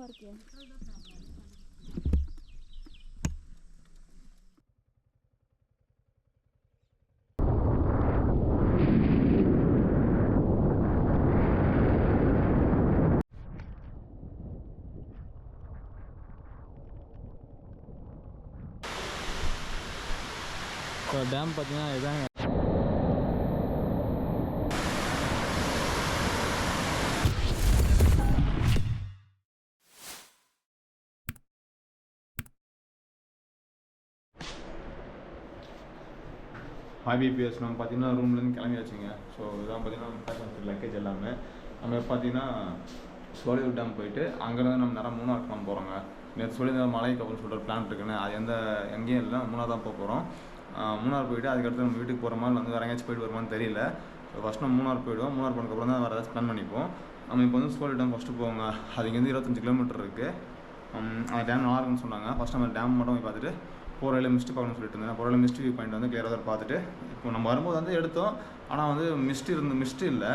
இருக்கு. இப்போ டேம் பார்த்தீங்கன்னா இதாங்க. IBPS நம்ம பார்த்தீங்கன்னா ரூம்லேருந்து கிளம்பியாச்சுங்க. ஸோ இதான் பார்த்தீங்கன்னா லக்கேஜ் எல்லாமே. நம்ம பார்த்தீங்கன்னா சோழியூர் டேம் போயிட்டு அங்கேருந்து நம்ம நேரம் மூணார் கிளம்ப போகிறோங்க. நேற்று சொல்லி மலை கப்பல் சொல்கிற பிளான் இருக்குன்னு அது எங்கேயும் இல்லை, மூணார் தான் போக போகிறோம். மூணார் போயிட்டு அதுக்கடுத்து நம்ம வீட்டுக்கு போகிற மாதிரி வந்து வேறு எங்கேயாச்சும் போயிட்டு வருமானு தெரியல. ஸோ ஃபஸ்ட் நம்ம மூணார் போயிடுவோம். மூணார் போனதுக்கப்புறம் தான் வேறு ஏதாச்சும் பிளான் பண்ணிப்போம். நம்ம இப்போ வந்து சோழியூர் டேம் ஃபஸ்ட்டு போவோங்க. அது இங்கேருந்து 25 கிலோமீட்டர் இருக்குது. அந்த டேம் நல்லா இருக்குன்னு சொன்னாங்க. ஃபஸ்ட் நம்ம டேம் மட்டும் போய் பார்த்துட்டு போகிற வழியில் மிஸ்ட் பார்க்கணும்னு சொல்லிட்டு இருந்தேன். போகிற மிஸ்ட் வியூ பாயிண்ட் வந்து கிளியராக பார்த்துட்டு இப்போ நம்ம வரும்போது வந்து எடுத்தோம். ஆனால் வந்து மிஸ்ட் இல்லை,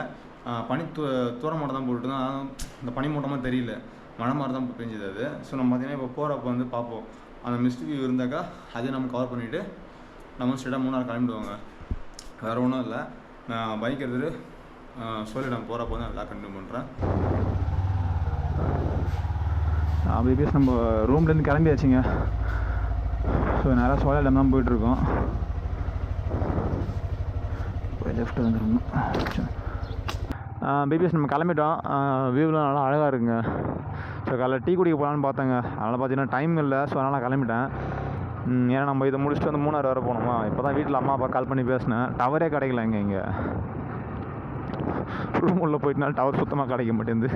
பனி தூர மூட்டம் தான் போட்டுட்டு தான். இந்த பனி மூட்டமாக தெரியல, மழை மாதிரி தான் பெஞ்சுது அது. ஸோ நம்ம பார்த்தீங்கன்னா இப்போ போகிறப்ப வந்து பார்ப்போம். அந்த மிஸ்ட் வியூ இருந்தாக்கா அதையும் நம்ம கவர் பண்ணிவிட்டு நம்ம ஸ்ட்ரெயிட்டாக மூணார் கிளம்பிடுவோங்க. வேறு ஒன்றும் இல்லை. நான் பைக் எடுத்துகிட்டு சோழியூர் டேம் போகிறப்போ தான் எல்லாம் கண்டினியூ பண்ணுறேன். பிபிஎஸ் நம்ம ரூம்லேருந்து கிளம்பியாச்சுங்க. ஸோ நேராக சோழியூர் டேம் தான் போயிட்டுருக்கோம். லெஃப்ட் வந்துருக்கணும். பிபிஎஸ் நம்ம கிளம்பிட்டோம். வியூலாம் நல்லா அழகாக இருக்குங்க. ஸோ காலைல டீ குடிக்க போகலான்னு பார்த்தேங்க. அதனால் பார்த்தீங்கன்னா டைம் இல்லை. ஸோ அதனால் கிளம்பிட்டேன். ஏன்னா நம்ம இதை முடிச்சுட்டு வந்து மூணார் வர போகணுமா. இப்போ தான் வீட்டில் அம்மா அப்பா கால் பண்ணி பேசினேன். டவரே கிடைக்கல இங்கே ரூம் உள்ளே போயிட்டுனால டவர் சுத்தமாக கிடைக்க மாட்டேங்குது.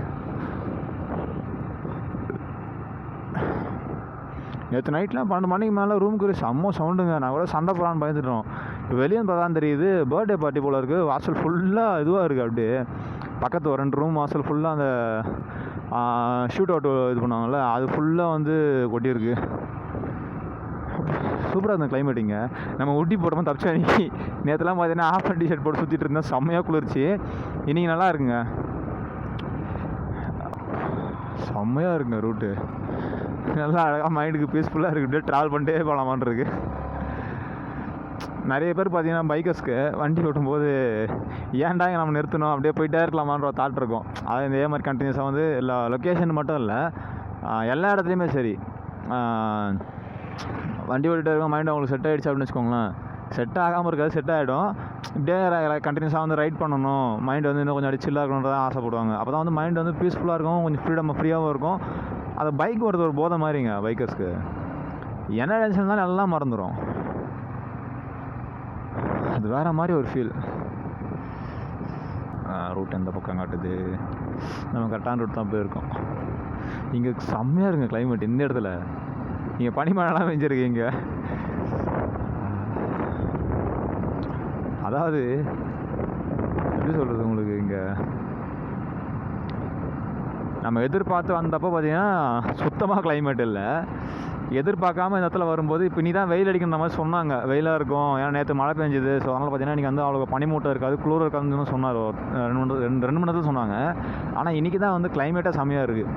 நேற்று நைட்லாம் 12 மணிக்கு மேலே ரூமுக்கு செம்ம சவுண்டுங்க. நான் கூட சண்டை போகலான்னு பயந்துட்டோம். இப்போ வெளியே பார்த்தா தான் தெரியுது பர்த்டே பார்ட்டி போல் இருக்குது. வாசல் ஃபுல்லாக இதுவாக இருக்குது. அப்படியே பக்கத்து ஒரு 2 ரூம் வாசல் ஃபுல்லாக அந்த ஷூட் அவுட் இது பண்ணுவாங்கள்ல, அது ஃபுல்லாக வந்து கொட்டியிருக்கு. சூப்பராக இருந்த கிளைமேட்டிங்க. நம்ம ஊட்டி போட்டோம் தப்பிச்சா. அன்றைக்கி நேற்றுலாம் பார்த்தீங்கன்னா ஆஃப் அண்ட் டிஷர்ட் போட்டு சுற்றிட்டு இருந்தேன். செம்மையாக குளிர்ச்சி. இன்றைக்கி நல்லா இருக்குங்க, செம்மையாக இருக்குங்க. ரூட்டு நல்லா அழகாக மைண்டுக்கு பீஸ்ஃபுல்லாக இருக்குது. இப்படியே ட்ராவல் பண்ணிட்டே போகலாமான் இருக்குது. நிறைய பேர் பார்த்தீங்கன்னா பைக்கர்ஸ்க்கு வண்டி ஓட்டும்போது ஏன்டா நம்ம நிறுத்தணும், அப்படியே போயிட்டே இருக்கலாமான்ற தாட் இருக்கும். அது இதே மாதிரி கண்டினியூஸாக வந்து எல்லா லொக்கேஷன் மட்டும் இல்லை, எல்லா இடத்துலையுமே சரி. வண்டி ஓட்டிகிட்டே இருக்கும், மைண்டு அவங்களுக்கு செட் ஆகிடுச்சு அப்படின்னு வச்சுக்கோங்களேன். செட் ஆகாமல் இருக்காது, செட் ஆகிடும். இப்படியே கண்டினியூஸாக வந்து ரைட் பண்ணணும், மைண்டு வந்து இன்னும் கொஞ்சம் சில்லாக இருக்கணுன்றதான் ஆசைப்படுவாங்க. அப்போ தான் வந்து மைண்டு வந்து பீஸ்ஃபுல்லாக இருக்கும், கொஞ்சம் ஃப்ரீயாகவும் இருக்கும். அது பைக் ஓடுறது ஒரு போதை மாதிரிங்க பைக்கர்ஸ்க்கு. என்ன டென்ஷன் தான் எல்லாம் மறந்துடும். அது வேறு மாதிரி ஒரு ஃபீல். ரூட் எந்த பக்கம் காட்டுது, நம்ம கரெக்டான ரூட் தான் போயிருக்கோம். இங்கே செம்மையாக இருக்குங்க கிளைமேட். இந்த இடத்துல இங்கே பனிமழைலாம் பெஞ்சிருக்கு. இங்கே அதாவது எப்படி சொல்கிறது உங்களுக்கு, இங்கே நம்ம எதிர்பார்த்து வந்தப்போ பார்த்தீங்கன்னா சுத்தமாக கிளைமேட் இல்லை. எதிர்பார்க்காம இந்த இடத்துல வரும்போது இப்போ நீ தான் வெயில் அடிக்கிற மாதிரி சொன்னாங்க. வெயிலாக இருக்கும், ஏன்னா நேற்று மழை பெஞ்சுது. ஸோ அதனால் பார்த்தீங்கன்னா இன்றைக்கி வந்து அவ்வளோ பனிமூட்டம் இருக்காது, குளிர் இருக்காதுன்னு சொன்னார். 2 மணி நேரத்தில் சொன்னாங்க. ஆனால் இன்றைக்கி தான் வந்து கிளைமேட்டாக செம்மையாக இருக்குது.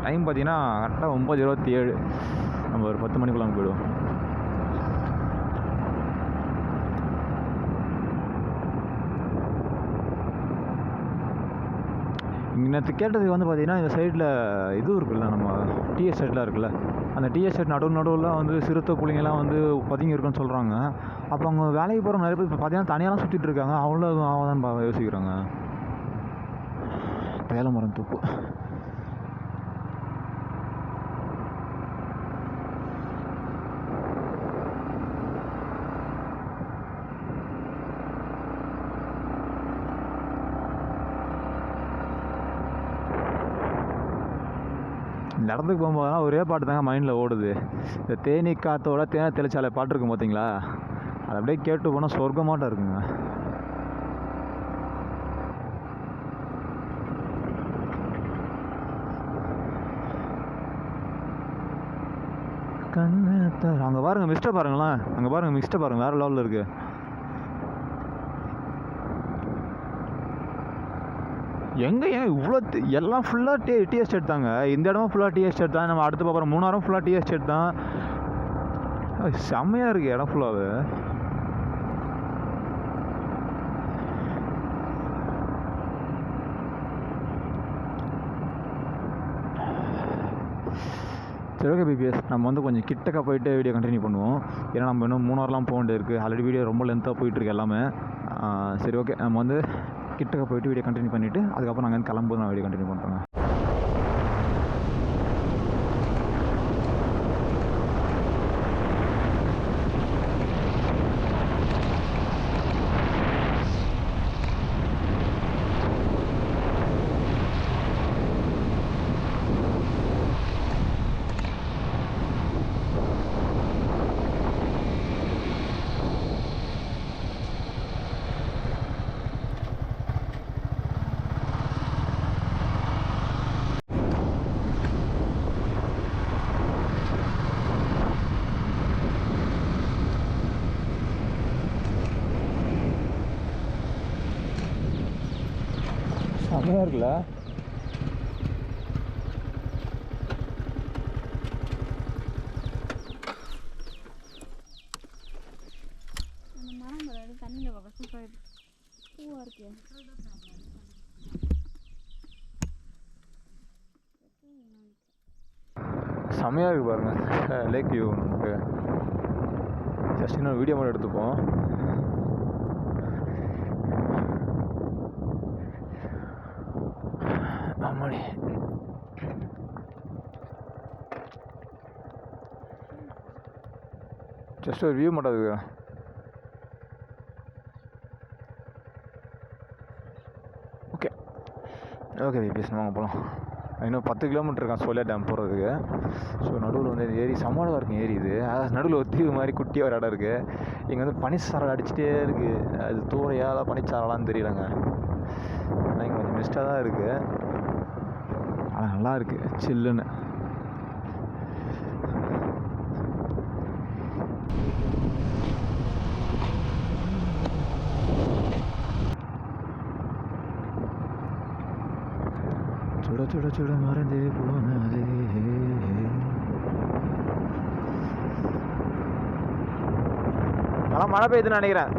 டைம் பார்த்தீங்கன்னா கரெக்டாக 9:27. நம்ம ஒரு 10 மணிக்குள்ள போயிடுவோம். நேற்று கேட்டதுக்கு வந்து பார்த்திங்கன்னா இந்த சைடில் இது இருக்குல்ல, நம்ம டீ எஸ்டேட்லாம் இருக்குல்ல, அந்த டீ எஸ்டேட் நடுவில் வந்து சிறுத்தை புள்ளிங்கெல்லாம் வந்து பதுங்கி இருக்குன்னு சொல்கிறாங்க. அப்புறம் அவங்க வேலைக்கு போகிற நிறைய பேர் இப்போ பார்த்தீங்கன்னா தனியாலாம் சுற்றிட்டு இருக்காங்க. அவ்வளோ ஆகாதான் யோசிக்கிறாங்க. தேயிலை மரம் தூப்பு. இந்த இடத்துக்கு போகும்போதுலாம் ஒரே பாட்டு தாங்க மைண்டில் ஓடுது. இந்த தேனி காற்றோட தேனை தெளிச்சாலே பாட்டு இருக்கும் பார்த்தீங்களா, அதை அப்படியே கேட்டு போனால் சொர்க்கமாட்டம் இருக்குங்க. அங்கே பாருங்கள் மிஸ்டை பாருங்களேன், அங்கே பாருங்கள் மிஸ்டை பாருங்கள், வேறு லெவலில் இருக்குது. எங்கே ஏன் இவ்வளோ எல்லாம் ஃபுல்லாக டீ எஸ்டேட் தாங்க. இந்த இடமும் ஃபுல்லாக டீ எஸ்டேட் தான். நம்ம அடுத்து பார்க்குற மூணாரும் ஃபுல்லாக டீ எஸ்டேட் தான். செம்மையாக இருக்குது இடம் ஃபுல்லாகவே. சரி ஓகே பிபிஎஸ், நம்ம வந்து கொஞ்சம் கிட்டக்க போயிட்டு வீடியோ கண்டினியூ பண்ணுவோம். ஏன்னா நம்ம இன்னும் மூணாறுலாம் போக வேண்டியது இருக்குது. ஆல்ரெடி வீடியோ ரொம்ப லென்த்தாக போயிட்டுருக்கு எல்லாமே. சரி ஓகே, நம்ம வந்து கிட்டக்க போயிட்டு வீடியோ கண்டினியூ பண்ணிவிட்டு அதுக்கப்புறம் நாங்கள் வந்து கிளம்பும்போது நான் வீடியோ கண்டினியூ பண்ணுறேங்க. செம்மையாக இருக்குல்ல. தண்ணியில் பார்க்க சூப்பராக பூவாக இருக்கு. செம்மையாக இருக்குது பாருங்கள் லேக் வியூ. நமக்கு ஜஸ்ட் இன்னொரு வீடியோ மட்டும் எடுத்துப்போம். ஆமாடி, ஜஸ்ட் ஒரு வியூ மட்டும் இருக்குது. ஓகே ஓகே பிபிஎஸ், வாங்க போகலாம். இன்னும் 10 கிலோமீட்டர் இருக்கான் சோலியா டேம் போகிறதுக்கு. ஸோ நடுவில் வந்து ஏரி சமாளமாக இருக்கும். ஏரி இது நடுவில் ஒரு தீவு மாதிரி குட்டியாக ஒரு இடம் இருக்குது. இங்கே வந்து பனிச்சாரல் அடிச்சுட்டே இருக்குது. அது தூரையால் பனிச்சாரலான்னு தெரியலங்க. ஆனால் இங்கே கொஞ்சம் மிஸ்டாக தான் இருக்குது. ஆனால் நல்லா இருக்குது சில்லுன்னு. சுட சுட சுட மறந்தே போனதே. ஆனால் மழை பெய்யுதுன்னு நினைக்கிறேன்.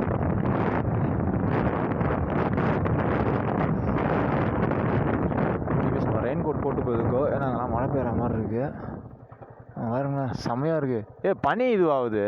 ரெயின் கோட் போட்டு போயிருக்கோ, ஏன்னா அங்கெல்லாம் மழை பெய்கிற மாதிரி இருக்குது. பாருங்களா செம்மையாக இருக்குது. பனி இதுவாகுது.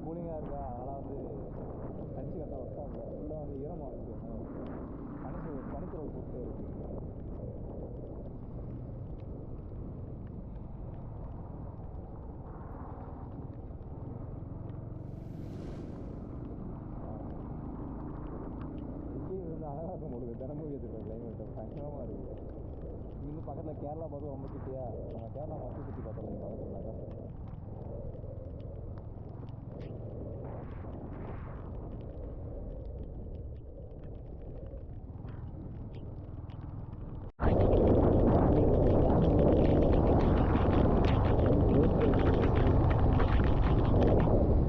கூலிங்காக இருக்கா, அதனால் வந்து தச்சு கரெக்டாக ஒர்க் ஆகல. ஃபுல்லாக வந்து ஈரமாக இருக்குது. பனித்துறை போட்டு இருக்குது. வந்து அழகாக இருக்கும் உங்களுக்கு தினமும் ஏற்றுட்டு கிளைமேட்டு பயங்கரமாக இருக்குது. இங்கே பக்கத்தில் கேரளா பார்த்து ரொம்ப கிட்டியா நம்ம கேரளா மொத்தம் சுற்றி பார்த்தோம் இங்கே பக்கத்துலனாக்கா.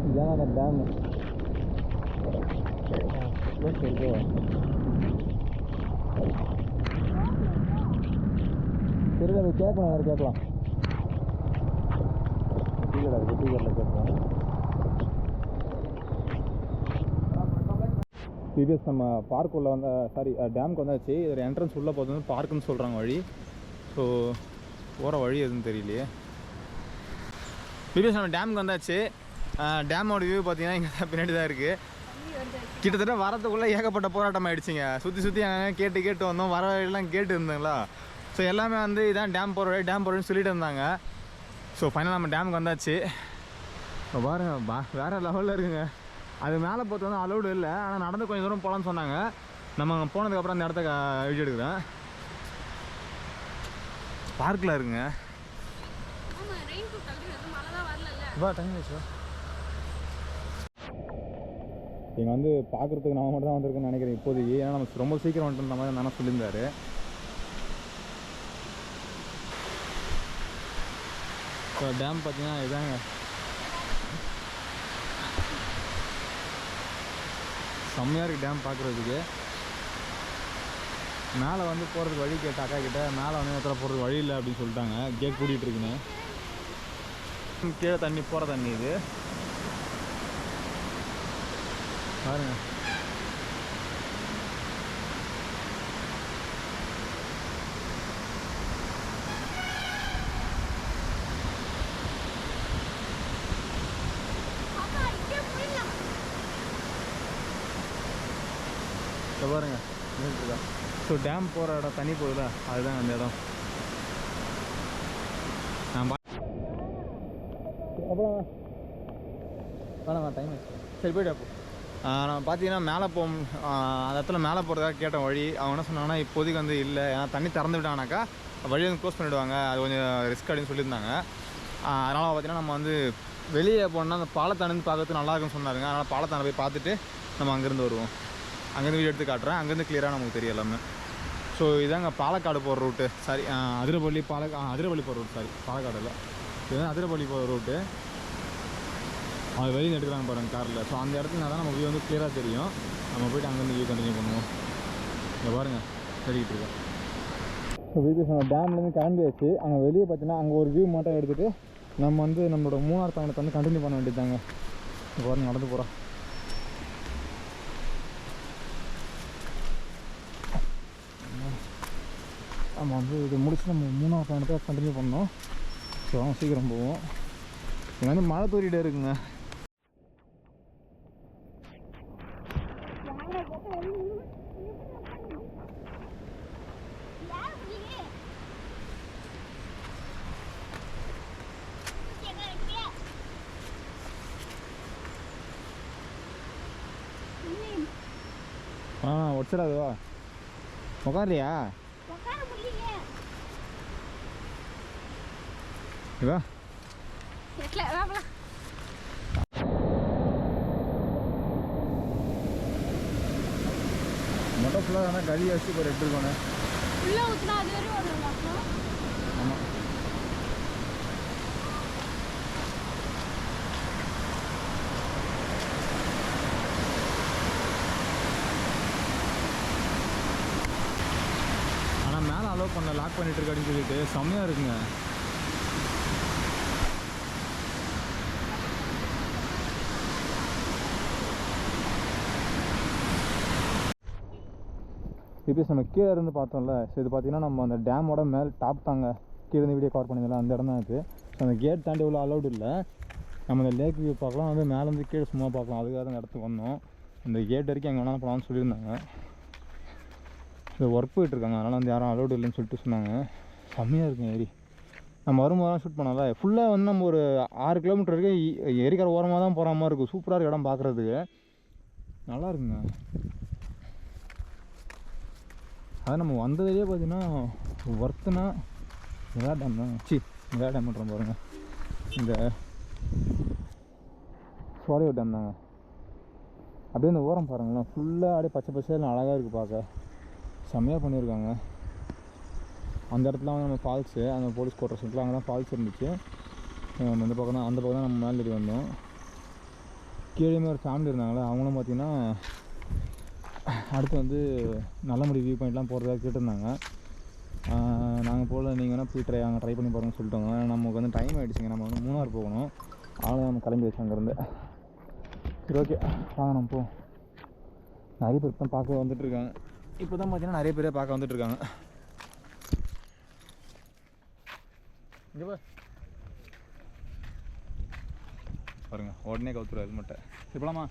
இதான் அந்த டேமு இருக்கு. தெரியல, அது கேட்கலாம், வேறு கேட்கலாம். டீக்கெட்டில் கேட்கலாம். பிபிஎஸ் நம்ம பார்க் உள்ள வந்த டேமுக்கு வந்தாச்சு. இதில் என்ட்ரன்ஸ் உள்ளே போகிறது பார்க்குன்னு சொல்கிறாங்க வழி. ஸோ போகிற வழி எதுன்னு தெரியலையே. பிபிஎஸ் நம்ம டேமுக்கு வந்தாச்சு. டேமோட வியூ பார்த்தீங்கன்னா இங்கே பின்னாடி தான் இருக்குது. கிட்டத்தட்ட வரத்துக்குள்ளே ஏகப்பட்ட போராட்டம் ஆகிடுச்சிங்க. சுற்றி கேட்டு வந்தோம். வர வழியெல்லாம் கேட்டு இருந்தோங்களா. ஸோ எல்லாமே வந்து இதான் டேம் போகிற வழி, டேம் போகிறேன்னு சொல்லிட்டு இருந்தாங்க. ஸோ ஃபைனலாக நம்ம டேமுக்கு வந்தாச்சு. இப்போ பாருங்க, வேறு லெவலில் இருக்குங்க. அது மேலே போகிறது வந்து அலௌடு இல்லை, ஆனால் நடந்து கொஞ்சம் தூரம் போகலான்னு சொன்னாங்க. நம்ம அங்கே போனதுக்கப்புறம் அந்த இடத்த வீடியோ எடுக்கிறேன். பார்க்கில் இருக்குங்க. டைம் ஆயிடுச்சு. இங்கே வந்து பார்க்குறதுக்கு நம்ம மட்டும் தான் வந்திருக்குன்னு நினைக்கிறேன் இப்போதைக்கு. ஏன்னா நம்ம ரொம்ப சீக்கிரம் வந்துட்டு இந்த மாதிரி தானே சொல்லியிருந்தாரு. ஸோ டேம் பார்த்தீங்கன்னா இதாங்க. செம்மையாக இருக்குது டேம் பார்க்குறதுக்கு. மேலே வந்து போகிறதுக்கு வழி கேட்ட அக்கா கிட்ட, மேலே வந்து இடத்துல போகிறதுக்கு வழி இல்லை அப்படின்னு சொல்லிட்டாங்க. கேட் கூட்டிகிட்டு இருக்குன்னு. கீழே தண்ணி போகிற தண்ணி இது பாருங்க. பாருங்க ஸோ டேம் போகிற இடம் தண்ணி போகுதுல, அதுதான் அந்த இடம். நான் அப்புறம் வேணாம், டைம் ஆச்சு. சரி போய்ட்டு அப்போ நான் பார்த்தீங்கன்னா மேலே அந்த இடத்துல மேலே போகிறதுக்காக கேட்டேன் வழி. அவங்க என்ன சொன்னாங்கன்னா இப்போதைக்கு வந்து இல்லை, ஏன்னா தண்ணி திறந்து விட்டாங்கனாக்கா வழி வந்து க்ளோஸ் பண்ணிவிடுவாங்க, அது கொஞ்சம் ரிஸ்க் அப்படின்னு சொல்லியிருந்தாங்க. அதனால் பார்த்தீங்கன்னா நம்ம வந்து வெளியே போனோம்னா அந்த பாலத்தாண்டு பார்க்கறதுக்கு நல்லாயிருக்குன்னு சொன்னாருங்க. அதனால் பாலத்தாண்டை போய் பார்த்துட்டு நம்ம அங்கேருந்து வருவோம். அங்கேருந்து வீடியோ எடுத்து காட்டுறேன். அங்கேருந்து கிளியராக நமக்கு தெரியும் எல்லாமே. ஸோ இதாங்க பாலக்காடு போகிற ரூட்டு. அதிரப்பள்ளி அதிரப்பள்ளி போகிற ரூட். பாலக்காடு இல்லை, இதுதான் அதிரப்பள்ளி போகிற ரூட்டு. அது வெளியே எடுக்கிறாங்க பாருங்கள் காரில். ஸோ அந்த இடத்துல தான் நம்ம வியூ வந்து கிளியராக தெரியும். நம்ம போய்ட்டு அங்கேருந்து வியூ கண்டினியூ பண்ணுவோம். இங்கே பாருங்கள் தெரிவிட்டு இருக்கோம். ஸோ வீடியோஸ் நம்ம டேம்லேருந்து கிளம்பியாச்சு. அங்கே வெளியே பார்த்தீங்கன்னா அங்கே ஒரு வியூ மட்டும் எடுத்துகிட்டு நம்ம வந்து நம்மளோட மூணார் பயணத்தை வந்து கண்டினியூ பண்ண வேண்டியதாங்க. இங்கே பாருங்கள் நடந்து போகிறோம். நம்ம வந்து இது முடிச்சு நம்ம மூணாவது பயணத்தை கண்டினியூ பண்ணோம். ஸோ சீக்கிரம் போவோம். இங்கே வந்து மழை தூரிகிட்டே இருக்குங்க. ஒடிச்சிடாதுவா உக்காரியா இவா மொட்டை ஃபுல்லாக ஆனால் கழி வச்சு இப்போ எடுத்துருக்கோண்ணே. ஆமாம் ஆனால் மேலே அலோவ் பண்ண லாக் பண்ணிட்டு இருக்கு அப்படின்னு சொல்லிட்டு செம்மையாக இருக்குங்க. இப்போ நம்ம கீழே இருந்து பார்த்தோம்ல. ஸோ இது பார்த்தீங்கன்னா நம்ம அந்த டேமோட மேல் டாப் தாங்க. கீழே இருந்து வீடியோ கவர் பண்ணியிருந்தோம்ல அந்த இடம் தான் இருக்குது. ஸோ அந்த கேட் தாண்டி உள்ள அலௌடு இல்லை. நம்ம இந்த லேக் வியூ பார்க்கலாம், வந்து மேலேருந்து கீழே சும்மா பார்க்கலாம். அதுக்காக தான் இந்த இடத்துக்கு வந்தோம். இந்த கேட் வரைக்கும் எங்கே வேணாலும் போகலான்னு சொல்லியிருந்தாங்க. இது ஒர்க் போயிட்டுருக்காங்க, அதனால் வந்து யாரும் அலோடு இல்லைன்னு சொல்லிட்டு சொன்னாங்க. செம்மையாக இருக்கும் ஏரி. நம்ம வரும்போதெல்லாம் ஷூட் பண்ணல. ஃபுல்லாக வந்து நம்ம ஒரு 6 கிலோமீட்டர் வரைக்கும் ஏரிக்கார ஓரமாக தான் போகிற மாதிரி இருக்கும். சூப்பராக இருக்குது இடம் பார்க்குறதுக்கு, நல்லா இருக்குங்க. அது நம்ம வந்ததுலேயே பார்த்தீங்கன்னா ஒர்த்துனா நிலா டேம் தான். நிலா டேம் பண்ணுறோம் பாருங்கள், இந்த சோலையூர் டேம் தாங்க. அப்படியே இந்த ஓரம் பாருங்களேன், ஃபுல்லாக அப்படியே பச்சை பச்சையில் அழகாக இருக்குது பார்க்க. செம்மையாக பண்ணியிருக்காங்க. அந்த இடத்துல வந்து நம்ம ஃபால்ஸு, அந்த போலீஸ் கோட்டர்ஸ் இருக்குல்ல, அங்கே தான் ஃபால்ஸ் இருந்துச்சு. அந்த பக்கம் தான் நம்ம மேலே ஏறி வந்தோம். கீழேயுமே ஒரு ஃபேமிலி இருந்தாங்களே, அவங்களும் பார்த்திங்கன்னா அடுத்து வந்து நல்லமுடி வியூ பாயிண்ட்லாம் போகிறதா கேட்டிருந்தாங்க. நாங்கள் போகல, நீங்கள் வேணால் போய் ட்ரை பண்ணி பாருங்கன்னு சொல்லிட்டோங்க. நமக்கு வந்து டைம் ஆகிடுச்சிங்க, நம்ம வந்து மூணார் போகணும். அதனால் நம்ம கிளம்பி வச்சு அங்கேருந்து. சரி ஓகே வாங்க நம்ம போவோம். நிறைய பேர் தான் பார்க்க வந்துட்டுருக்காங்க. இப்போ தான் பார்த்தீங்கன்னா நிறைய பேரே பார்க்க வந்துட்டுருக்காங்க. இங்கே பாருங்க, உடனே கவுத்துரு ஹெல்மெட்டை. இப்போலாமா